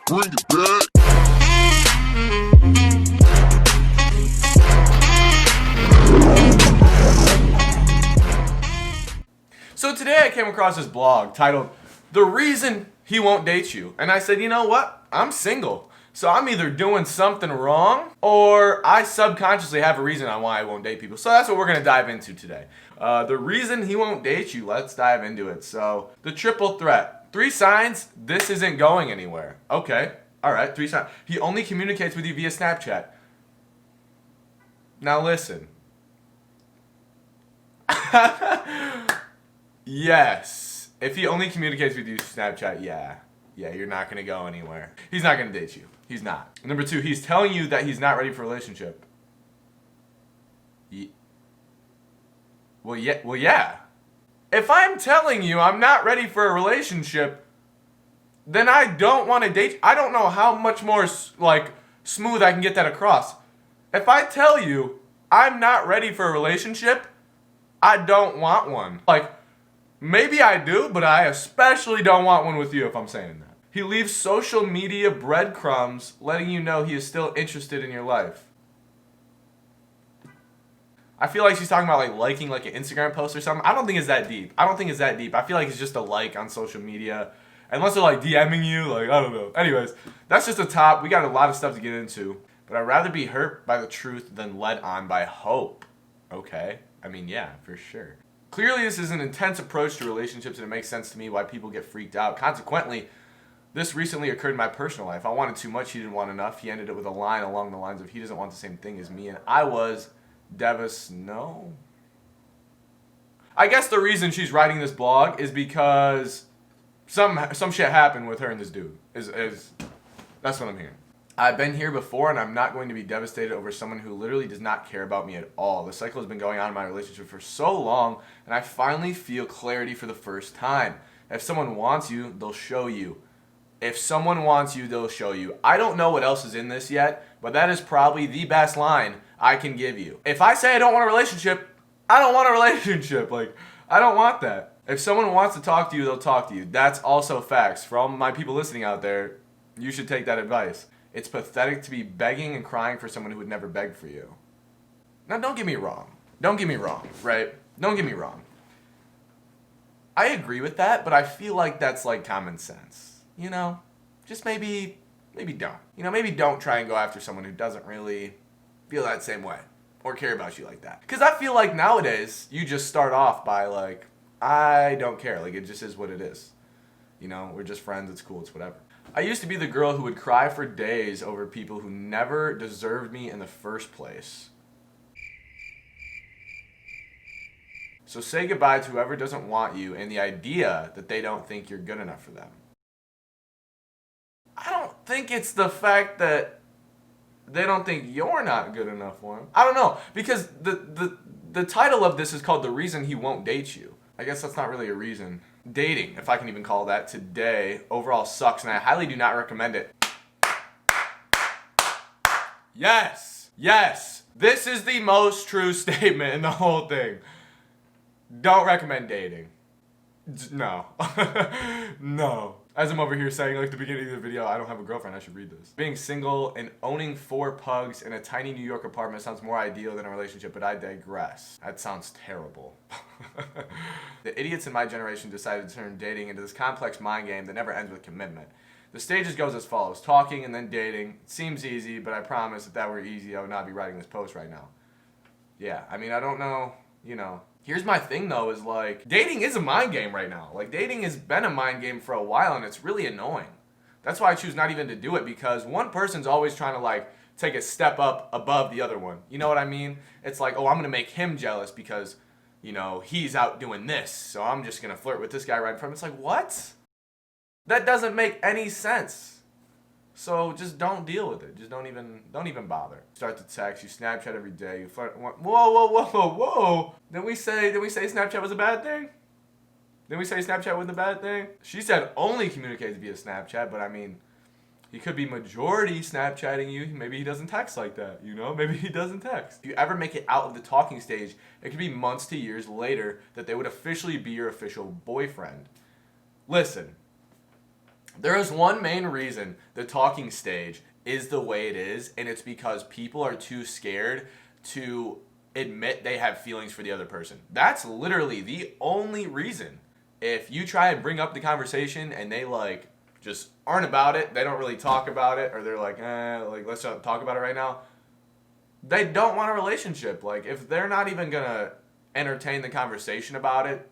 Bring it back. So today I came across this blog titled, "The Reason He Won't Date You." And I said, you know what? I'm single. So I'm either doing something wrong or I subconsciously have a reason on why I won't date people. So that's what we're going to dive into today. The reason he won't date you. Let's dive into it. So the triple threat. 3 signs this isn't going anywhere. Okay. All right. 3 signs. He only communicates with you via Snapchat. Now listen. Yes. If he only communicates with you Snapchat, yeah, you're not going to go anywhere. He's not going to date you. He's not. Number 2, he's telling you that he's not ready for a relationship. Well, yeah. If I'm telling you I'm not ready for a relationship, then I don't want to date. I don't know how much more smooth I can get that across. If I tell you I'm not ready for a relationship, I don't want one. Maybe I do, but I especially don't want one with you if I'm saying that. He leaves social media breadcrumbs letting you know he is still interested in your life. I feel like she's talking about liking an Instagram post or something. I don't think it's that deep. I feel like it's just a like on social media. Unless they're DMing you, I don't know. Anyways, that's just the top. We got a lot of stuff to get into. But I'd rather be hurt by the truth than led on by hope. Okay? I mean, yeah, for sure. Clearly, this is an intense approach to relationships, and it makes sense to me why people get freaked out. Consequently, this recently occurred in my personal life. I wanted too much, he didn't want enough. He ended it with a line along the lines of, he doesn't want the same thing as me, and I was no. I guess the reason she's writing this blog is because some shit happened with her and this dude. That's what I'm hearing. I've been here before, and I'm not going to be devastated over someone who literally does not care about me at all. The cycle has been going on in my relationship for so long, and I finally feel clarity for the first time. If someone wants you, they'll show you. If someone wants you, they'll show you. I don't know what else is in this yet, but that is probably the best line I can give you. If I say I don't want a relationship, I don't want a relationship. I don't want that. If someone wants to talk to you, they'll talk to you. That's also facts. For all my people listening out there, you should take that advice. It's pathetic to be begging and crying for someone who would never beg for you. Now, don't get me wrong, right? Don't get me wrong. I agree with that, but I feel like that's common sense. Just maybe don't. Maybe don't try and go after someone who doesn't really feel that same way or care about you like that. Because I feel like nowadays, you just start off by I don't care. It just is what it is. We're just friends, it's cool, it's whatever. I used to be the girl who would cry for days over people who never deserved me in the first place. So say goodbye to whoever doesn't want you and the idea that they don't think you're good enough for them. I don't think it's the fact that they don't think you're not good enough for them. I don't know, because the title of this is called "The Reason He Won't Date You." I guess that's not really a reason. Dating, if I can even call that, today overall sucks, and I highly do not recommend it. Yes. This is the most true statement in the whole thing. Don't recommend dating. No. No. As I'm over here saying the beginning of the video, I don't have a girlfriend, I should read this. Being single and owning 4 pugs in a tiny New York apartment sounds more ideal than a relationship, but I digress. That sounds terrible. The idiots in my generation decided to turn dating into this complex mind game that never ends with commitment. The stages goes as follows: talking and then dating. It seems easy, but I promise if that were easy, I would not be writing this post right now. Yeah, I don't know, Here's my thing though, is dating is a mind game right now. Dating has been a mind game for a while, and it's really annoying. That's why I choose not even to do it, because one person's always trying to take a step up above the other one. You know what I mean? It's oh, I'm gonna make him jealous because, he's out doing this, so I'm just gonna flirt with this guy right in front of him. It's what? That doesn't make any sense. So just don't deal with it. Just don't even bother. Start to text, you Snapchat every day, you flirt. Whoa. Didn't we say Snapchat was a bad thing? Didn't we say Snapchat was a bad thing? She said only communicates via Snapchat, but he could be majority Snapchatting you. Maybe he doesn't text like that, Maybe he doesn't text. If you ever make it out of the talking stage, it could be months to years later that they would officially be your official boyfriend. Listen, There is one main reason the talking stage is the way it is, and it's because people are too scared to admit they have feelings for the other person. That's literally the only reason. If you try and bring up the conversation and they like just aren't about it, they don't really talk about it, or they're like, like let's not talk about it right now. They don't want a relationship. Like if they're not even gonna entertain the conversation about it,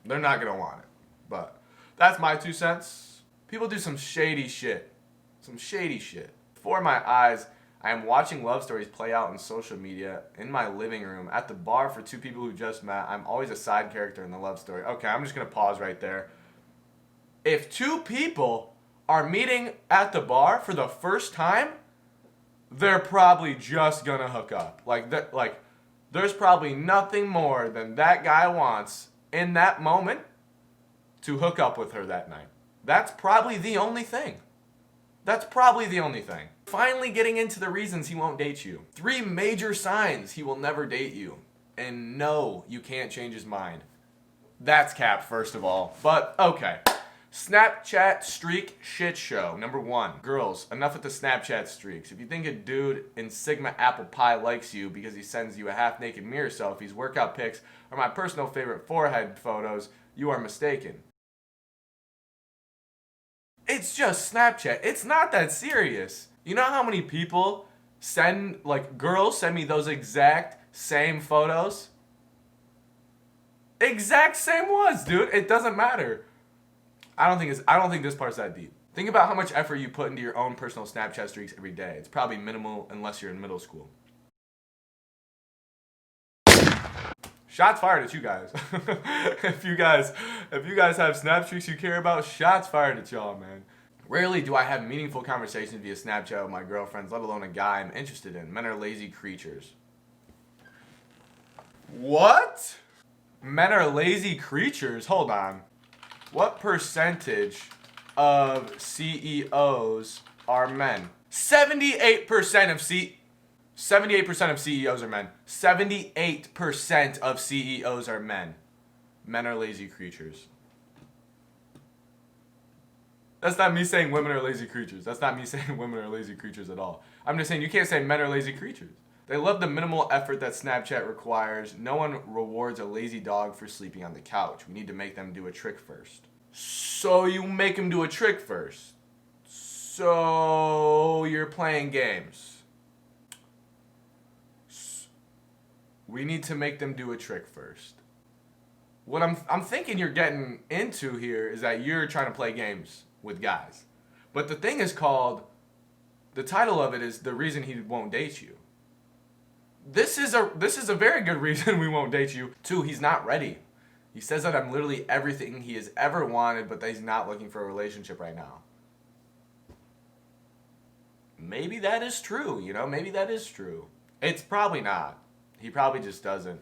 they're not gonna want it. But that's my 2 cents. People do some shady shit. Some shady shit. Before my eyes, I am watching love stories play out on social media in my living room at the bar for two people who just met. I'm always a side character in the love story. Okay, I'm just going to pause right there. If two people are meeting at the bar for the first time, they're probably just going to hook up. Like there's probably nothing more than that guy wants in that moment to hook up with her that night. That's probably the only thing. That's probably the only thing. Finally getting into the reasons he won't date you. 3 major signs he will never date you. And no, you can't change his mind. That's cap, first of all. But, okay. Snapchat streak shit show. Number 1. Girls, enough with the Snapchat streaks. If you think a dude in Sigma apple pie likes you because he sends you a half-naked mirror selfies, workout pics, or my personal favorite forehead photos, you are mistaken. It's just Snapchat. It's not that serious. You know how many people girls send me those exact same photos? Exact same ones, dude. It doesn't matter. I don't think this part's that deep. Think about how much effort you put into your own personal Snapchat streaks every day. It's probably minimal unless you're in middle school. Shots fired at you guys. if you guys have snap streaks you care about, shots fired at y'all, man. Rarely do I have meaningful conversations via Snapchat with my girlfriends, let alone a guy I'm interested in. Men are lazy creatures. What? Men are lazy creatures? Hold on. What percentage of CEOs are men? 78% of CEOs are men. 78% of CEOs are men. Men are lazy creatures. That's not me saying women are lazy creatures. That's not me saying women are lazy creatures at all. I'm just saying you can't say men are lazy creatures. They love the minimal effort that Snapchat requires. No one rewards a lazy dog for sleeping on the couch. We need to make them do a trick first. So you make them do a trick first. So you're playing games. We need to make them do a trick first. What I'm thinking you're getting into here is that you're trying to play games with guys. But the thing is called, the title of it is The Reason He Won't Date You. This is a very good reason we won't date you. 2, he's not ready. He says that I'm literally everything he has ever wanted, but that he's not looking for a relationship right now. Maybe that is true, you know? Maybe that is true. It's probably not. He probably just doesn't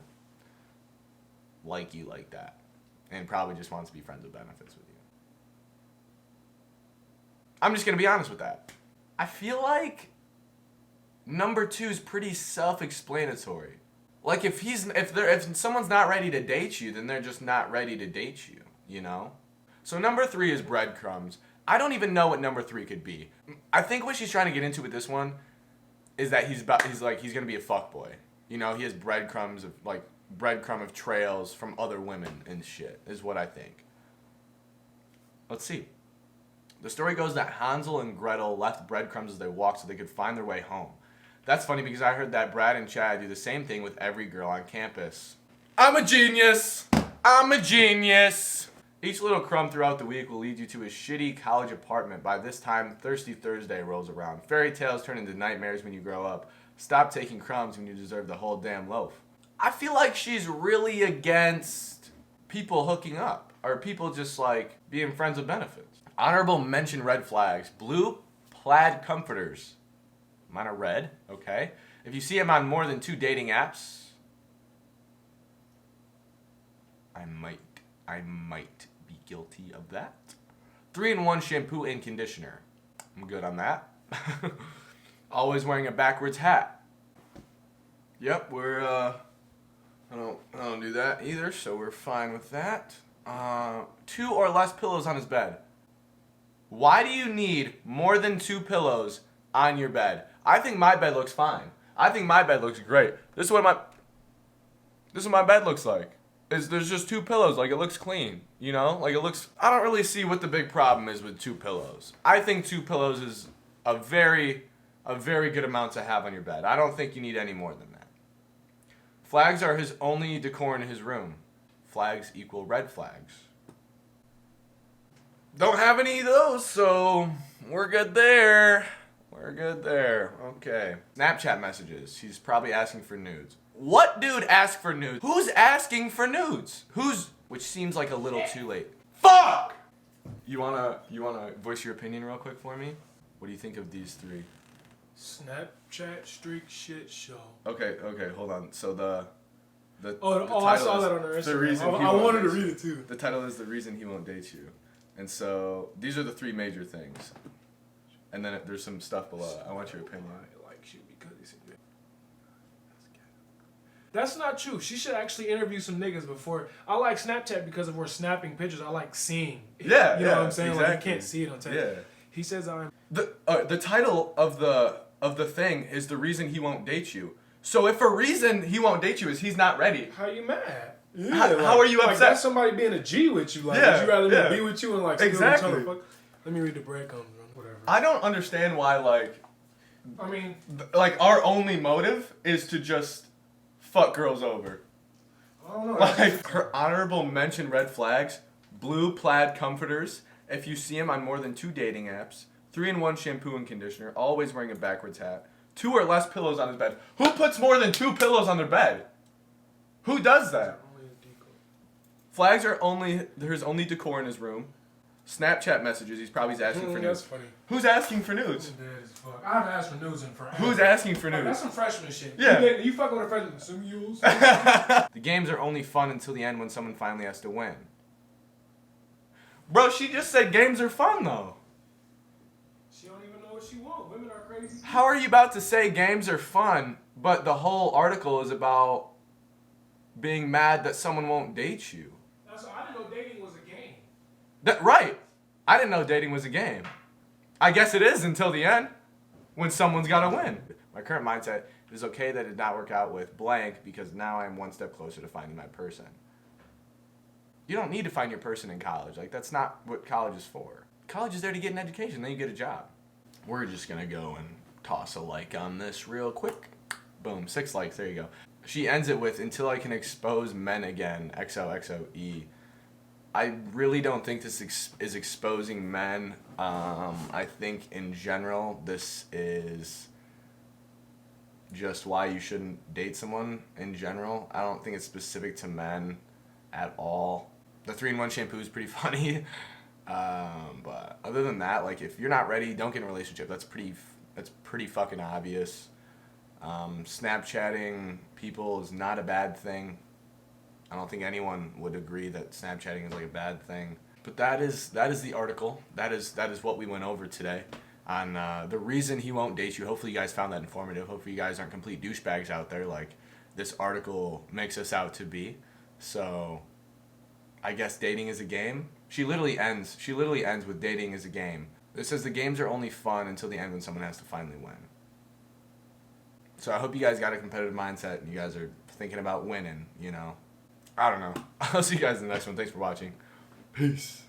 like you like that. And probably just wants to be friends with benefits with you. I'm just going to be honest with that. I feel like number 2 is pretty self-explanatory. Like if someone's not ready to date you, then they're just not ready to date you, you know? So number 3 is breadcrumbs. I don't even know what number 3 could be. I think what she's trying to get into with this one is that he's going to be a fuckboy. You know, he has breadcrumbs of trails from other women and shit, is what I think. Let's see. The story goes that Hansel and Gretel left breadcrumbs as they walked so they could find their way home. That's funny because I heard that Brad and Chad do the same thing with every girl on campus. I'm a genius! I'm a genius! Each little crumb throughout the week will lead you to a shitty college apartment. By this time, Thirsty Thursday rolls around. Fairy tales turn into nightmares when you grow up. Stop taking crumbs when you deserve the whole damn loaf. I feel like she's really against people hooking up. Or people just like being friends with benefits. Honorable mention red flags. Blue plaid comforters. Mine are red, okay. If you see them on more than 2 dating apps, I might be guilty of that. 3-in-1 shampoo and conditioner. I'm good on that. Always wearing a backwards hat. Yep, I don't do that either, so we're fine with that. 2 or less pillows on his bed. Why do you need more than 2 pillows on your bed? I think my bed looks fine. I think my bed looks great. This is what my bed looks like. There's just 2 pillows, like it looks clean, you know? Like it looks, I don't really see what the big problem is with 2 pillows. I think 2 pillows is a very good amount to have on your bed. I don't think you need any more than that. Flags are his only decor in his room. Flags equal red flags. Don't have any of those, so we're good there. We're good there. Okay. Snapchat messages. He's probably asking for nudes. What dude asked for nudes? Who's asking for nudes? Which seems like a little too late. Fuck! You wanna voice your opinion real quick for me? What do you think of these 3? Snapchat streak shit show. Okay, hold on. So the I saw that on her Instagram. I wanted to read it too. The title is The Reason He Won't Date You. And so these are the 3 major things. And then there's some stuff below. I want your opinion. I like you because he's a good. That's not true. She should actually interview some niggas before. I like Snapchat because if we're snapping pictures, I like seeing. Yeah, you know what I'm saying? Exactly. Like you can't see it on text. Yeah. He says I'm. The title of the thing is The Reason He Won't Date You. So if a reason he won't date you is he's not ready. How you mad? Yeah, how are you upset? Like that's somebody being a G with you. Like, would you rather me be with you and like exactly. Steal each other? Let me read the breadcrumbs. Whatever. I don't understand why I mean, our only motive is to just fuck girls over. I don't know. Like her honorable mention red flags: blue plaid comforters. If you see him on more than 2 dating apps, 3-in-1 shampoo and conditioner, always wearing a backwards hat, 2 or less pillows on his bed. Who puts more than 2 pillows on their bed? Who does that? Flags are his only decor in his room. Snapchat messages, he's probably asking for nudes. That's funny. Who's asking for nudes? I haven't asked for nudes in forever. Who's asking for nudes? That's some freshman shit. Yeah. You fucking with a freshman. Some mules. The games are only fun until the end when someone finally has to win. Bro, she just said games are fun though. She don't even know what she wants. Women are crazy. How are you about to say games are fun, but the whole article is about being mad that someone won't date you? I didn't know dating was a game. Right. I didn't know dating was a game. I guess it is until the end, when someone's got to win. My current mindset is okay that it did not work out with blank because now I'm one step closer to finding my person. You don't need to find your person in college. Like, that's not what college is for. College is there to get an education, then you get a job. We're just going to go and toss a like on this real quick. Boom, 6 likes, there you go. She ends it with, until I can expose men again, XOXOE. I really don't think this is exposing men. I think in general, this is just why you shouldn't date someone in general. I don't think it's specific to men at all. The 3-in-1 shampoo is pretty funny. But other than that, like, if you're not ready, don't get in a relationship. That's pretty fucking obvious. Snapchatting people is not a bad thing. I don't think anyone would agree that Snapchatting is like a bad thing. But that is the article. That is what we went over today on the reason he won't date you. Hopefully you guys found that informative. Hopefully you guys aren't complete douchebags out there like this article makes us out to be. So I guess dating is a game. She literally ends with dating is a game. It says the games are only fun until the end when someone has to finally win. So I hope you guys got a competitive mindset and you guys are thinking about winning, you know. I don't know. I'll see you guys in the next one. Thanks for watching. Peace.